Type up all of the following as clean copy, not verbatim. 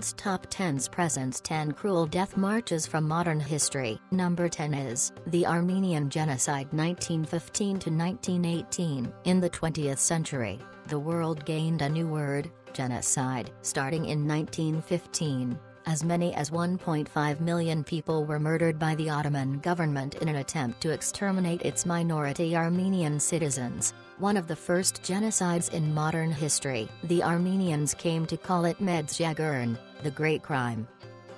World's Top 10's presents 10 cruel death marches from modern history. Number 10 is the Armenian Genocide 1915 to 1918. In the 20th century, the world gained a new word, genocide. Starting in 1915, as many as 1.5 million people were murdered by the Ottoman government in an attempt to exterminate its minority Armenian citizens, one of the first genocides in modern history. The Armenians came to call it Medzhegern, the Great Crime.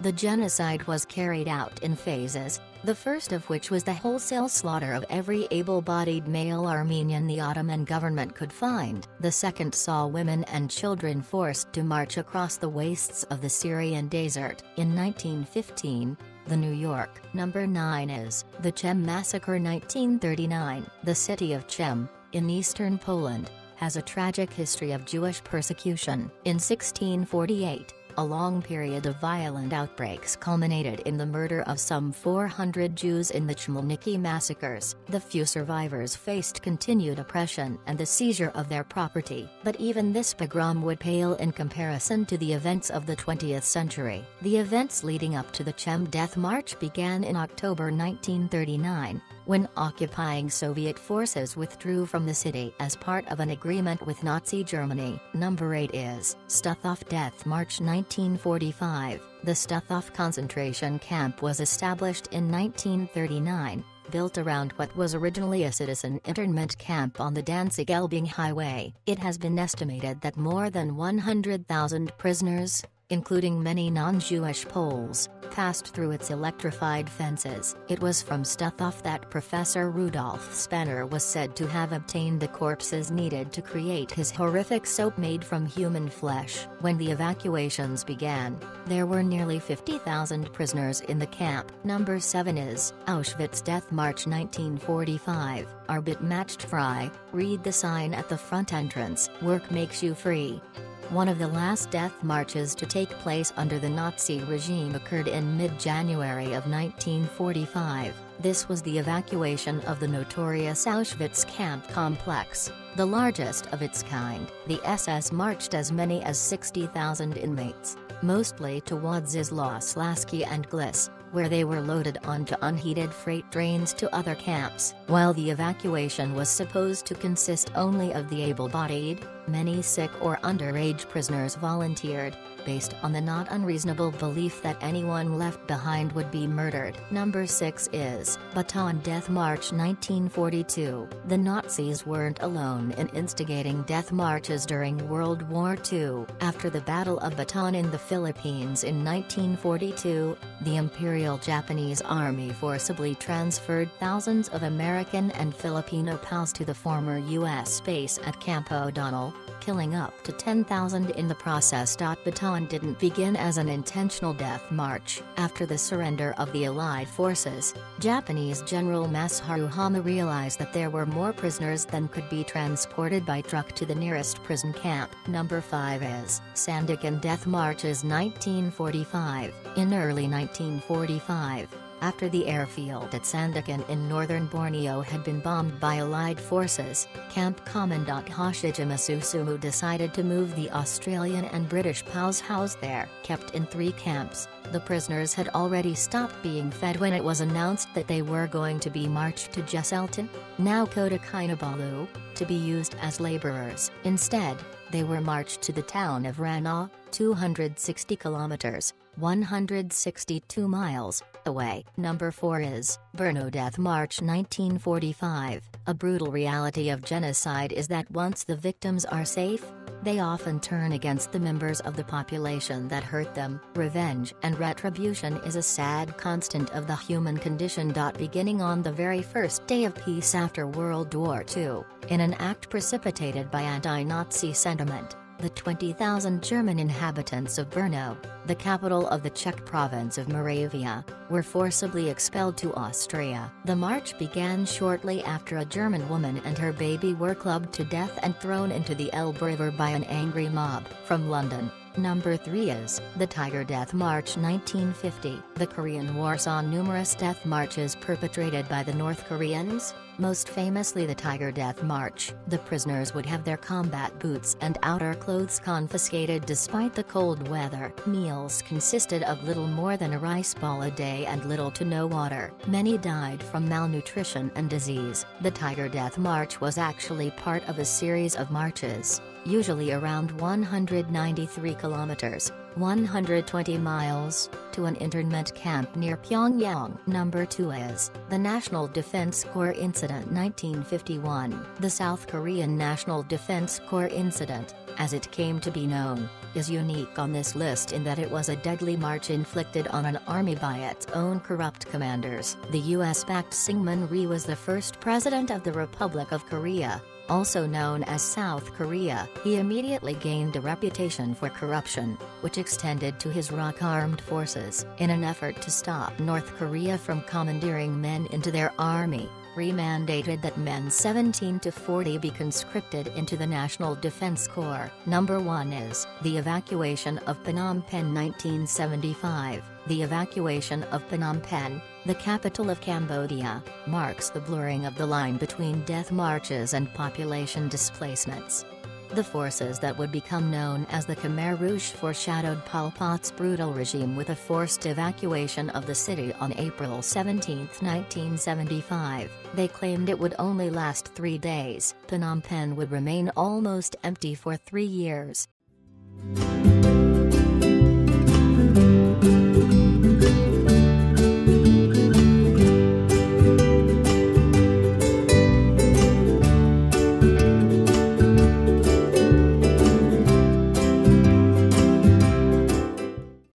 The genocide was carried out in phases, the first of which was the wholesale slaughter of every able-bodied male Armenian the Ottoman government could find. The second saw women and children forced to march across the wastes of the Syrian desert. In 1915, the New York. Number 9 is the Chelm Massacre 1939. The city of Chelm, in eastern Poland, has a tragic history of Jewish persecution. In 1648, a long period of violent outbreaks culminated in the murder of some 400 Jews in the Chelm massacres. The few survivors faced continued oppression and the seizure of their property. But even this pogrom would pale in comparison to the events of the 20th century. The events leading up to the Chelm Death March began in October 1939, when occupying Soviet forces withdrew from the city as part of an agreement with Nazi Germany. Number 8 is Stutthof Death March 1945. The Stutthof concentration camp was established in 1939, built around what was originally a citizen internment camp on the Danzig-Elbing highway. It has been estimated that more than 100,000 prisoners, including many non-Jewish Poles, passed through its electrified fences. It was from Stutthof that Professor Rudolf Spener was said to have obtained the corpses needed to create his horrific soap made from human flesh. When the evacuations began, there were nearly 50,000 prisoners in the camp. Number 7 is Auschwitz Death March 1945. Arbeit matched frei, read the sign at the front entrance. Work makes you free. One of the last death marches to take place under the Nazi regime occurred in mid-January of 1945. This was the evacuation of the notorious Auschwitz camp complex, the largest of its kind. The SS marched as many as 60,000 inmates, mostly to Władysławski and Gliss, where they were loaded onto unheated freight trains to other camps. While the evacuation was supposed to consist only of the able-bodied, many sick or underage prisoners volunteered, based on the not unreasonable belief that anyone left behind would be murdered. Number 6 is Bataan Death March 1942. The Nazis weren't alone in instigating death marches during World War II. After the Battle of Bataan in the Philippines in 1942, the Imperial Japanese Army forcibly transferred thousands of American and Filipino POWs to the former U.S. base at Camp O'Donnell, killing up to 10,000 in the process. Bataan didn't begin as an intentional death march. After the surrender of the Allied forces, Japanese General Masahiro realized that there were more prisoners than could be transported by truck to the nearest prison camp. Number 5 is Sandakan Death Marches 1945. In early 1945, after the airfield at Sandakan in northern Borneo had been bombed by Allied forces, Camp Commandant Hoshijima Susumu decided to move the Australian and British POWs housed there. Kept in 3 camps, the prisoners had already stopped being fed when it was announced that they were going to be marched to Jesselton, now Kota Kinabalu, to be used as laborers. Instead, they were marched to the town of Brno, 260 kilometers, 162 miles, away. Number 4 is Brno Death March 1945. A brutal reality of genocide is that once the victims are safe, they often turn against the members of the population that hurt them. Revenge and retribution is a sad constant of the human condition. Beginning on the very first day of peace after World War II, in an act precipitated by anti-Nazi sentiment, the 20,000 German inhabitants of Brno, the capital of the Czech province of Moravia, were forcibly expelled to Austria. The march began shortly after a German woman and her baby were clubbed to death and thrown into the Elbe River by an angry mob. From London, Number 3 is the Tiger Death March 1950. The Korean War saw numerous death marches perpetrated by the North Koreans, most famously the Tiger Death March. The prisoners would have their combat boots and outer clothes confiscated despite the cold weather. Meals consisted of little more than a rice ball a day and little to no water. Many died from malnutrition and disease. The Tiger Death March was actually part of a series of marches, usually around 193 kilometers, 120 miles, to an internment camp near Pyongyang. Number 2 is the National Defense Corps Incident 1951. The South Korean National Defense Corps Incident, as it came to be known, is unique on this list in that it was a deadly march inflicted on an army by its own corrupt commanders. The US-backed Syngman Rhee was the first president of the Republic of Korea, also known as South Korea. He immediately gained a reputation for corruption, which extended to his ROK armed forces. In an effort to stop North Korea from commandeering men into their army, Rhee mandated that men 17 to 40 be conscripted into the National Defense Corps. Number 1 is the Evacuation of Phnom Penh 1975. The evacuation of Phnom Penh, the capital of Cambodia, marks the blurring of the line between death marches and population displacements. The forces that would become known as the Khmer Rouge foreshadowed Pol Pot's brutal regime with a forced evacuation of the city on April 17, 1975. They claimed it would only last 3 days. Phnom Penh would remain almost empty for 3 years.